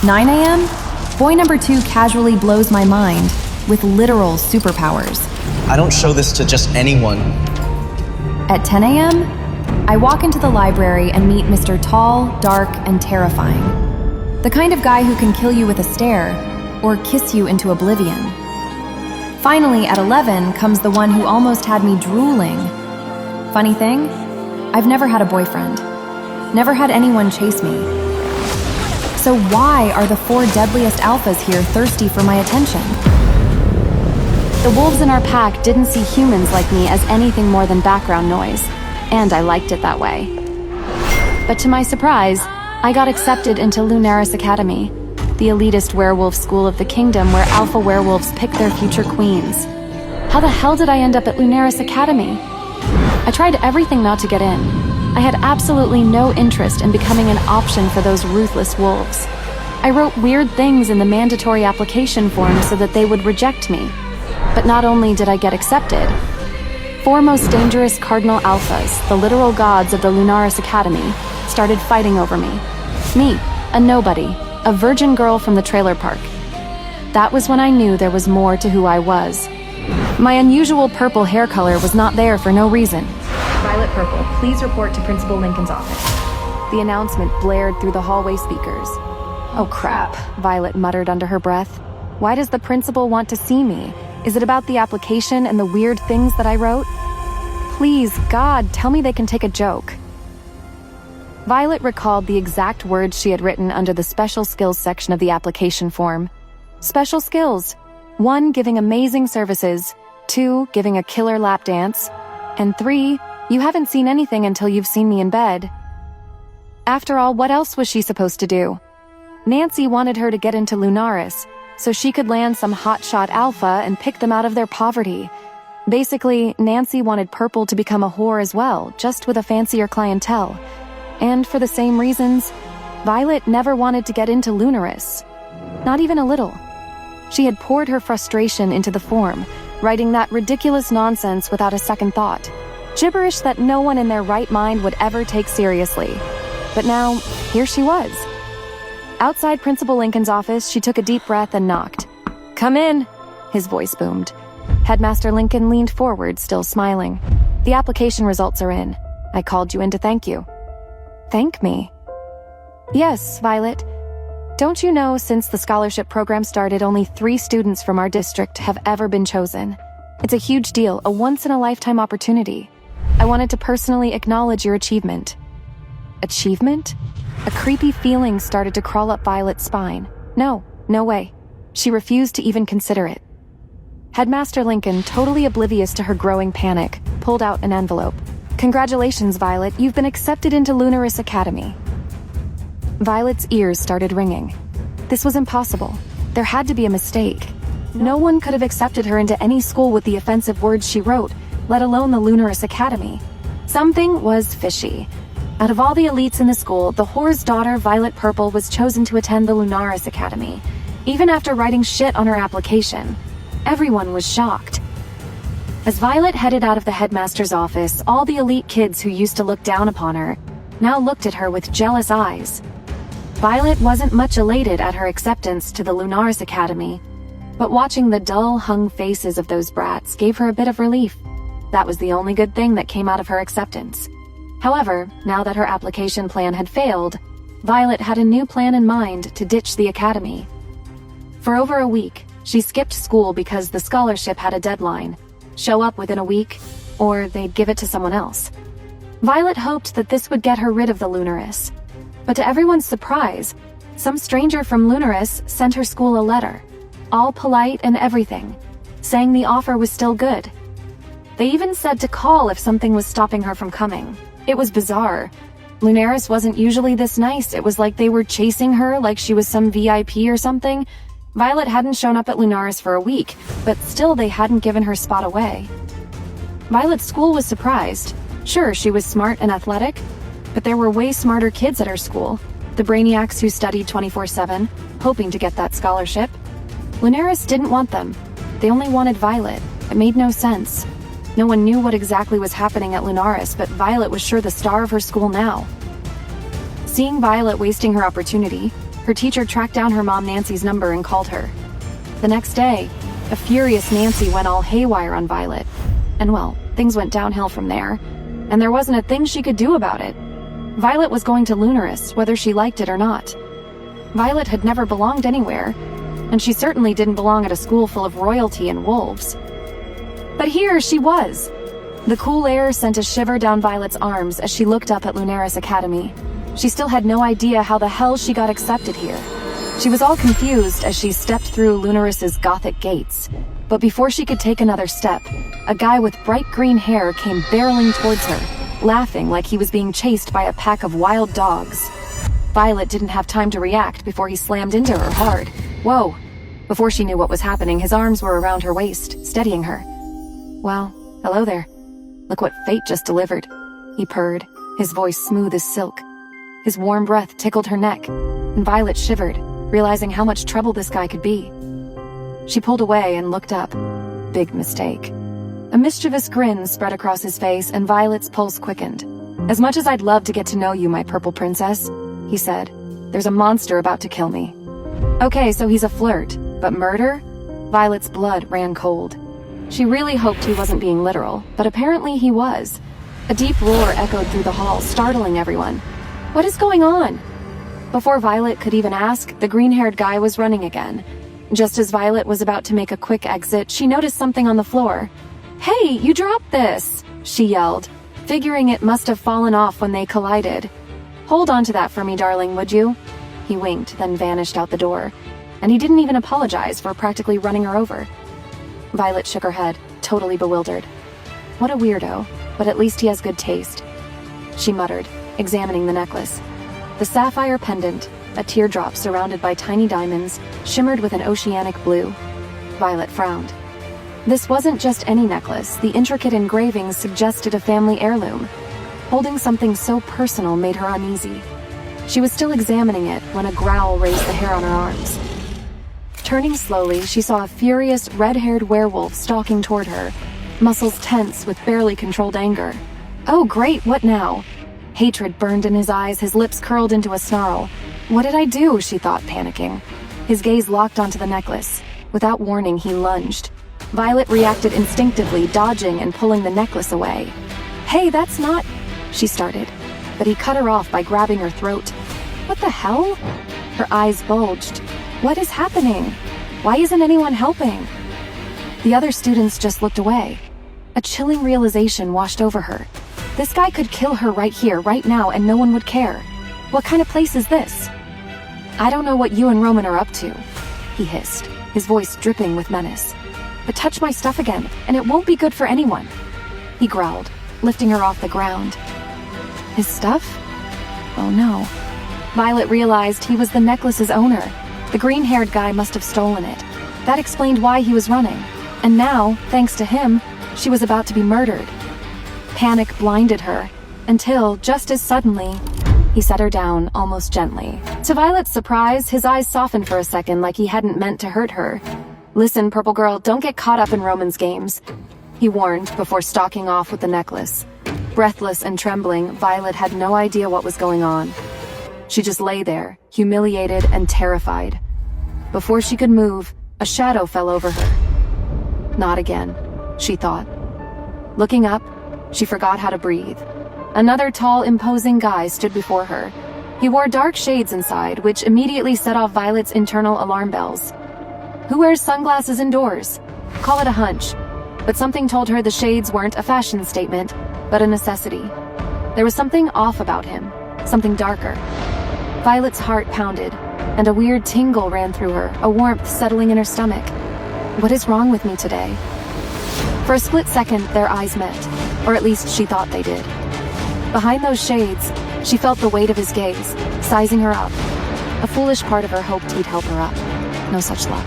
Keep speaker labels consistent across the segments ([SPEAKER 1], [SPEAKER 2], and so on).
[SPEAKER 1] 9 a.m., boy number 2 casually blows my mind with literal superpowers.
[SPEAKER 2] I don't show this to just anyone.
[SPEAKER 1] At 10 a.m., I walk into the library and meet Mr. Tall, Dark, and Terrifying. The kind of guy who can kill you with a stare or kiss you into oblivion. Finally, at 11 comes the one who almost had me drooling. Funny thing, I've never had a boyfriend. Never had anyone chase me. So why are the 4 deadliest alphas here thirsty for my attention?
[SPEAKER 3] The wolves in our pack didn't see humans like me as anything more than background noise, and I liked it that way. But to my surprise, I got accepted into Lunerys Academy, the elitist werewolf school of the kingdom where alpha werewolves pick their future queens. How the hell did I end up at Lunerys Academy? I tried everything not to get in. I had absolutely no interest in becoming an option for those ruthless wolves. I wrote weird things in the mandatory application form so that they would reject me. But not only did I get accepted, 4 most dangerous cardinal alphas, the literal gods of the Lunerys Academy, started fighting over me. Me, a nobody, a virgin girl from the trailer park. That was when I knew there was more to who I was. My unusual purple hair color was not there for no reason.
[SPEAKER 1] Violet Purple, please report to Principal Lincoln's office.
[SPEAKER 3] The announcement blared through the hallway speakers. Oh crap, Violet muttered under her breath. Why does the principal want to see me? Is it about the application and the weird things that I wrote? Please, God, tell me they can take a joke. Violet recalled the exact words she had written under the special skills section of the application form. Special skills. 1, giving amazing services. 2, giving a killer lap dance. And 3, you haven't seen anything until you've seen me in bed. After all, what else was she supposed to do? Nancy wanted her to get into Lunerys, so she could land some hotshot alpha and pick them out of their poverty. Basically, Nancy wanted Purple to become a whore as well, just with a fancier clientele. And for the same reasons, Violet never wanted to get into Lunerys. Not even a little. She had poured her frustration into the form, writing that ridiculous nonsense without a second thought. Gibberish that no one in their right mind would ever take seriously. But now, here she was. Outside Principal Lincoln's office, she took a deep breath and knocked. "Come in," his voice boomed. Headmaster Lincoln leaned forward, still smiling. "The application results are in. I called you in to thank you." "Thank me?" "Yes, Violet. Don't you know, since the scholarship program started, only 3 students from our district have ever been chosen. It's a huge deal, a once-in-a-lifetime opportunity. I wanted to personally acknowledge your achievement." Achievement? A creepy feeling started to crawl up Violet's spine. No way. She refused to even consider it. Headmaster Lincoln, totally oblivious to her growing panic, pulled out an envelope. "Congratulations, Violet, you've been accepted into Lunerys Academy." Violet's ears started ringing. This was impossible. There had to be a mistake. No one could have accepted her into any school with the offensive words she wrote, let alone the Lunerys Academy. Something was fishy. Out of all the elites in the school, the whore's daughter, Violet Purple, was chosen to attend the Lunerys Academy, even after writing shit on her application. Everyone was shocked. As Violet headed out of the headmaster's office, all the elite kids who used to look down upon her now looked at her with jealous eyes. Violet wasn't much elated at her acceptance to the Lunerys Academy, but watching the dull, hung faces of those brats gave her a bit of relief. That was the only good thing that came out of her acceptance. However, now that her application plan had failed, Violet had a new plan in mind to ditch the academy. For over a week, she skipped school because the scholarship had a deadline. Show up within a week, or they'd give it to someone else. Violet hoped that this would get her rid of the Lunerys. But to everyone's surprise, some stranger from Lunerys sent her school a letter, all polite and everything, saying the offer was still good. They even said to call if something was stopping her from coming. It was bizarre. Lunerys wasn't usually this nice. It was like they were chasing her like she was some VIP or something. Violet hadn't shown up at Lunerys for a week, but still they hadn't given her spot away. Violet's school was surprised. Sure, she was smart and athletic, but there were way smarter kids at her school. The brainiacs who studied 24/7, hoping to get that scholarship. Lunerys didn't want them. They only wanted Violet. It made no sense. No one knew what exactly was happening at Lunerys, but Violet was sure the star of her school now. Seeing Violet wasting her opportunity, Her teacher tracked down her mom Nancy's number and called her. The next day, a furious Nancy went all haywire on Violet. And well, things went downhill from there, and there wasn't a thing she could do about it. Violet was going to Lunerys, whether she liked it or not. Violet had never belonged anywhere, and she certainly didn't belong at a school full of royalty and wolves. But here she was. The cool air sent a shiver down Violet's arms as she looked up at Lunerys Academy. She still had no idea how the hell she got accepted here. She was all confused as she stepped through Lunerys's Gothic gates. But before she could take another step, a guy with bright green hair came barreling towards her, laughing like he was being chased by a pack of wild dogs. Violet didn't have time to react before he slammed into her hard. Whoa! Before she knew what was happening, his arms were around her waist, steadying her. Well, hello there. Look what fate just delivered, he purred, his voice smooth as silk. His warm breath tickled her neck, and Violet shivered, realizing how much trouble this guy could be. She pulled away and looked up. Big mistake. A mischievous grin spread across his face, and Violet's pulse quickened. As much as I'd love to get to know you, my purple princess, he said, there's a monster about to kill me. Okay, so he's a flirt, but murder? Violet's blood ran cold. She really hoped he wasn't being literal, but apparently he was. A deep roar echoed through the hall, startling everyone. What is going on? Before Violet could even ask, the green-haired guy was running again. Just as Violet was about to make a quick exit, she noticed something on the floor. Hey, you dropped this, she yelled, figuring it must have fallen off when they collided. Hold on to that for me, darling, would you? He winked, then vanished out the door. And he didn't even apologize for practically running her over. Violet shook her head, totally bewildered. What a weirdo, but at least he has good taste. She muttered, examining the necklace. The sapphire pendant, a teardrop surrounded by tiny diamonds, shimmered with an oceanic blue. Violet frowned. This wasn't just any necklace. The intricate engravings suggested a family heirloom. Holding something so personal made her uneasy. She was still examining it when a growl raised the hair on her arms. Turning slowly, she saw a furious, red-haired werewolf stalking toward her, muscles tense with barely controlled anger. Oh great, what now? Hatred burned in his eyes, his lips curled into a snarl. What did I do? She thought, panicking. His gaze locked onto the necklace. Without warning, he lunged. Violet reacted instinctively, dodging and pulling the necklace away. Hey, that's not... she started, but he cut her off by grabbing her throat. What the hell? Her eyes bulged. What is happening? Why isn't anyone helping? The other students just looked away. A chilling realization washed over her. This guy could kill her right here, right now, and no one would care. What kind of place is this? I don't know what you and Roman are up to, he hissed, his voice dripping with menace. But touch my stuff again, and it won't be good for anyone. He growled, lifting her off the ground. His stuff? Oh no. Violet realized he was the necklace's owner. The green-haired guy must have stolen it. That explained why he was running. And now, thanks to him, she was about to be murdered. Panic blinded her, until, just as suddenly, he set her down almost gently. To Violet's surprise, his eyes softened for a second like he hadn't meant to hurt her. Listen, purple girl, don't get caught up in Roman's games, he warned before stalking off with the necklace. Breathless and trembling, Violet had no idea what was going on. She just lay there, humiliated and terrified. Before she could move, a shadow fell over her. Not again, she thought. Looking up, she forgot how to breathe. Another tall, imposing guy stood before her. He wore dark shades inside, which immediately set off Violet's internal alarm bells. Who wears sunglasses indoors? Call it a hunch. But something told her the shades weren't a fashion statement, but a necessity. There was something off about him, something darker. Violet's heart pounded, and a weird tingle ran through her, a warmth settling in her stomach. What is wrong with me today? For a split second, their eyes met, or at least she thought they did. Behind those shades, she felt the weight of his gaze, sizing her up. A foolish part of her hoped he'd help her up. No such luck.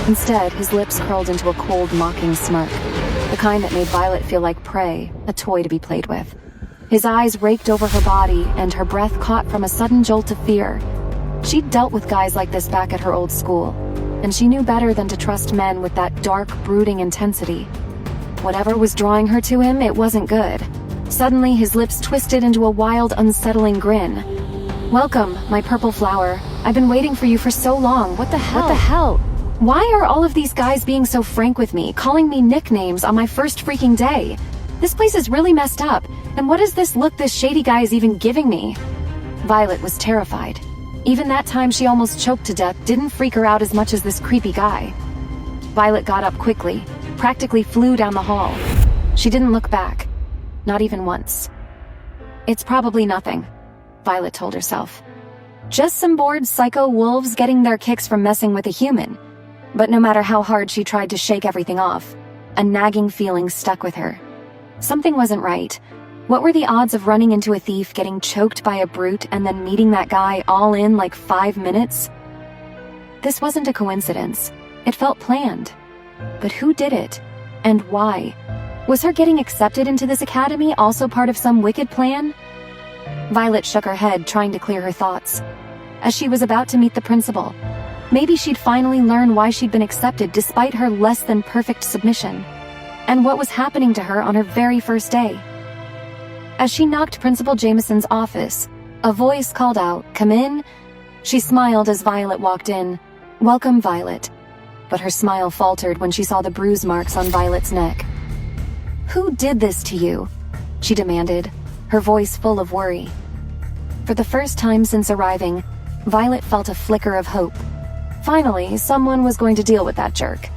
[SPEAKER 3] Instead, his lips curled into a cold, mocking smirk, the kind that made Violet feel like prey, a toy to be played with. His eyes raked over her body, and her breath caught from a sudden jolt of fear. She'd dealt with guys like this back at her old school, and she knew better than to trust men with that dark, brooding intensity. Whatever was drawing her to him, it wasn't good. Suddenly, his lips twisted into a wild, unsettling grin. Welcome, my purple flower, I've been waiting for you for so long. What the hell? Why are all of these guys being so frank with me, calling me nicknames on my first freaking day? This place is really messed up, and what is this look this shady guy is even giving me? Violet was terrified. Even that time she almost choked to death didn't freak her out as much as this creepy guy. Violet got up quickly, practically flew down the hall. She didn't look back, not even once. It's probably nothing, Violet told herself. Just some bored psycho wolves getting their kicks from messing with a human. But no matter how hard she tried to shake everything off, a nagging feeling stuck with her. Something wasn't right. What were the odds of running into a thief, getting choked by a brute, and then meeting that guy all in like 5 minutes? This wasn't a coincidence. It felt planned. But who did it? And why? Was her getting accepted into this academy also part of some wicked plan? Violet shook her head, trying to clear her thoughts. As she was about to meet the principal, maybe she'd finally learn why she'd been accepted despite her less-than-perfect submission, and what was happening to her on her very first day. As she knocked Principal Jameson's office, a voice called out, "Come in." She smiled as Violet walked in. "Welcome, Violet." But her smile faltered when she saw the bruise marks on Violet's neck. "Who did this to you?" she demanded, her voice full of worry. For the first time since arriving, Violet felt a flicker of hope. Finally, someone was going to deal with that jerk.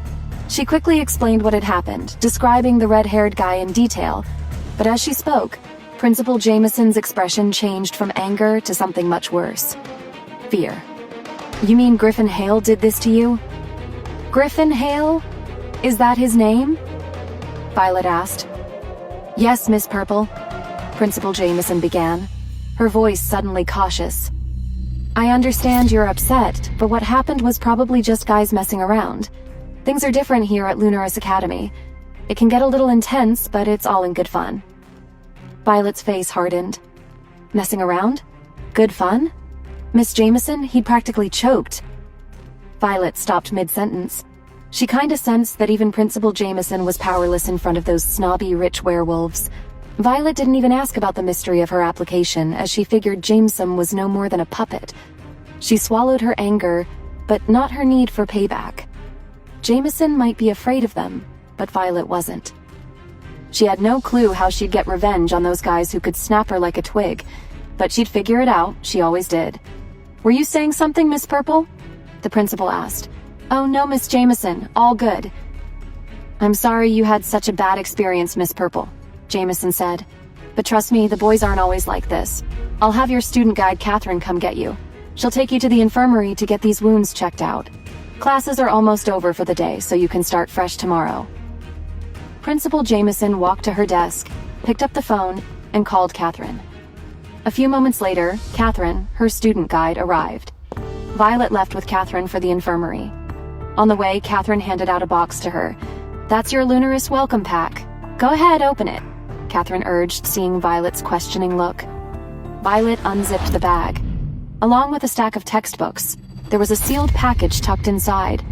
[SPEAKER 3] She quickly explained what had happened, describing the red-haired guy in detail, but as she spoke, Principal Jameson's expression changed from anger to something much worse. Fear. "You mean Griffin Hale did this to you?" "Griffin Hale? Is that his name?" Violet asked. "Yes, Miss Purple," Principal Jameson began, her voice suddenly cautious. "I understand you're upset, but what happened was probably just guys messing around. Things are different here at Lunerys Academy. It can get a little intense, but it's all in good fun." Violet's face hardened. Messing around? Good fun? Miss Jameson, he'd practically choked. Violet stopped mid-sentence. She kinda sensed that even Principal Jameson was powerless in front of those snobby rich werewolves. Violet didn't even ask about the mystery of her application, as she figured Jameson was no more than a puppet. She swallowed her anger, but not her need for payback. Jameson might be afraid of them, but Violet wasn't. She had no clue how she'd get revenge on those guys who could snap her like a twig, but she'd figure it out, she always did. "Were you saying something, Miss Purple?" the principal asked. "Oh no, Miss Jameson, all good." "I'm sorry you had such a bad experience, Miss Purple," Jameson said. "But trust me, the boys aren't always like this. I'll have your student guide, Catherine, come get you. She'll take you to the infirmary to get these wounds checked out. Classes are almost over for the day, so you can start fresh tomorrow." Principal Jameson walked to her desk, picked up the phone, and called Catherine. A few moments later, Catherine, her student guide, arrived. Violet left with Catherine for the infirmary. On the way, Catherine handed out a box to her. "That's your Lunerys welcome pack. Go ahead, open it," Catherine urged, seeing Violet's questioning look. Violet unzipped the bag. Along with a stack of textbooks, there was a sealed package tucked inside.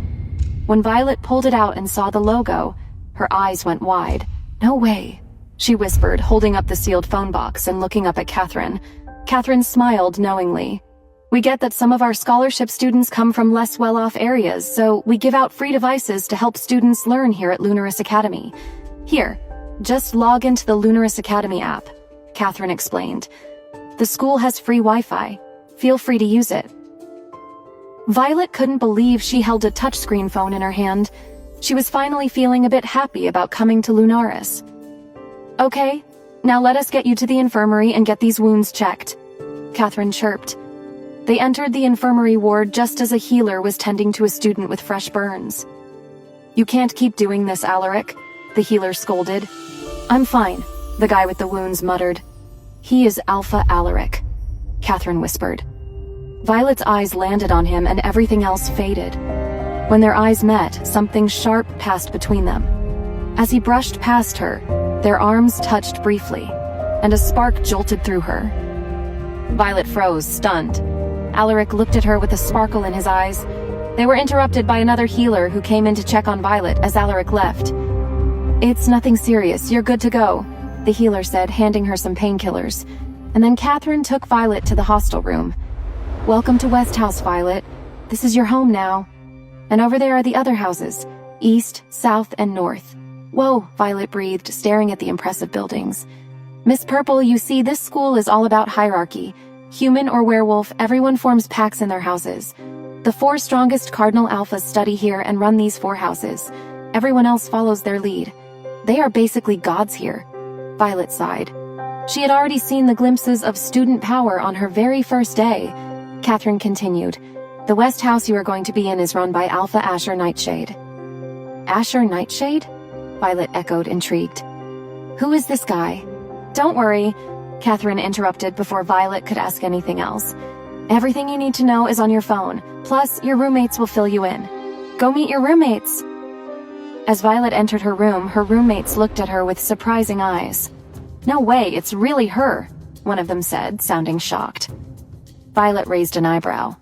[SPEAKER 3] When Violet pulled it out and saw the logo, her eyes went wide. "No way," she whispered, holding up the sealed phone box and looking up at Catherine. Catherine smiled knowingly. "We get that some of our scholarship students come from less well-off areas, so we give out free devices to help students learn here at Lunerys Academy. Here, just log into the Lunerys Academy app," Catherine explained. "The school has free Wi-Fi. Feel free to use it." Violet couldn't believe she held a touchscreen phone in her hand. She was finally feeling a bit happy about coming to Lunerys. "Okay, now let us get you to the infirmary and get these wounds checked," Catherine chirped. They entered the infirmary ward just as a healer was tending to a student with fresh burns. "You can't keep doing this, Alaric," the healer scolded. "I'm fine," the guy with the wounds muttered. "He is Alpha Alaric," Catherine whispered. Violet's eyes landed on him and everything else faded. When their eyes met, something sharp passed between them. As he brushed past her, their arms touched briefly, and a spark jolted through her. Violet froze, stunned. Alaric looked at her with a sparkle in his eyes. They were interrupted by another healer who came in to check on Violet as Alaric left. "It's nothing serious, you're good to go," the healer said, handing her some painkillers. And then Catherine took Violet to the hostel room. Welcome to West House, Violet. This is your home now. And over there are the other houses, east, south, and north. Whoa, Violet breathed, staring at the impressive buildings. Miss Purple, you see, this school is all about hierarchy. Human or werewolf, everyone forms packs in their houses. The 4 strongest cardinal alphas study here and run these 4 houses. Everyone else follows their lead. They are basically gods here. Violet sighed. She had already seen the glimpses of student power on her very first day. Catherine continued. The West House you are going to be in is run by Alpha Asher Nightshade. Asher Nightshade? Violet echoed, intrigued. Who is this guy? Don't worry, Catherine interrupted before Violet could ask anything else. Everything you need to know is on your phone. Plus, your roommates will fill you in. Go meet your roommates. As Violet entered her roommates looked at her with surprising eyes. No way, it's really her, one of them said, sounding shocked. Violet raised an eyebrow.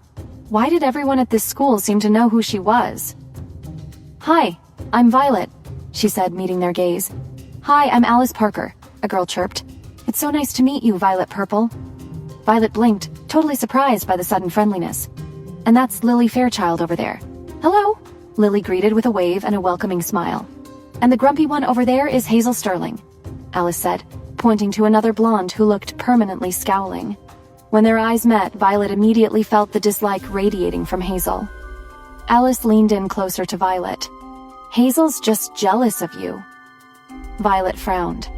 [SPEAKER 3] Why did everyone at this school seem to know who she was? Hi, I'm Violet, she said, meeting their gaze. Hi, I'm Alice Parker, a girl chirped. It's so nice to meet you, Violet Purple. Violet blinked, totally surprised by the sudden friendliness. And that's Lily Fairchild over there. Hello, Lily greeted with a wave and a welcoming smile. And the grumpy one over there is Hazel Sterling, Alice said, pointing to another blonde who looked permanently scowling. When their eyes met, Violet immediately felt the dislike radiating from Hazel. Alice leaned in closer to Violet. Hazel's just jealous of you. Violet frowned.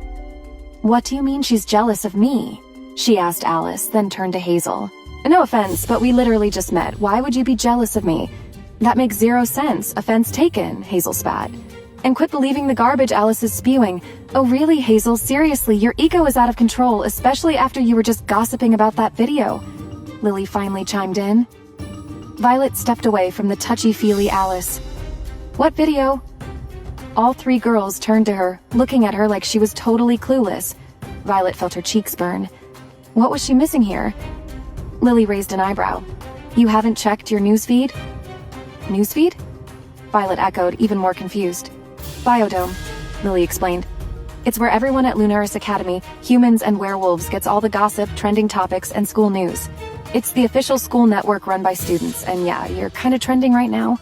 [SPEAKER 3] What do you mean she's jealous of me? She asked Alice, then turned to Hazel. No offense, but we literally just met. Why would you be jealous of me? That makes 0 sense. Offense taken, Hazel spat. And quit believing the garbage Alice is spewing. Oh really, Hazel, seriously, your ego is out of control, especially after you were just gossiping about that video. Lily finally chimed in. Violet stepped away from the touchy-feely Alice. What video? All 3 girls turned to her, looking at her like she was totally clueless. Violet felt her cheeks burn. What was she missing here? Lily raised an eyebrow. You haven't checked your newsfeed? Newsfeed? Violet echoed, even more confused. Biodome, Lily explained. It's where everyone at Lunerys Academy, humans and werewolves, gets all the gossip, trending topics, and school news. It's the official school network run by students, and yeah, you're kinda trending right now.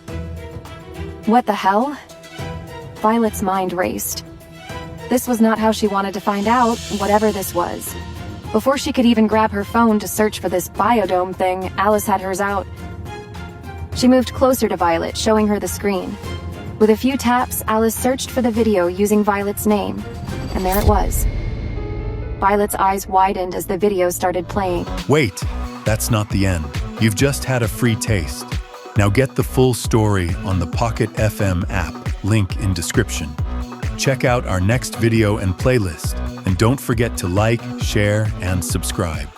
[SPEAKER 3] What the hell? Violet's mind raced. This was not how she wanted to find out, whatever this was. Before she could even grab her phone to search for this biodome thing, Alice had hers out. She moved closer to Violet, showing her the screen. With a few taps, Alice searched for the video using Violet's name, and there it was. Violet's eyes widened as the video started playing.
[SPEAKER 4] Wait, that's not the end. You've just had a free taste. Now get the full story on the Pocket FM app, link in description. Check out our next video and playlist, and don't forget to like, share, and subscribe.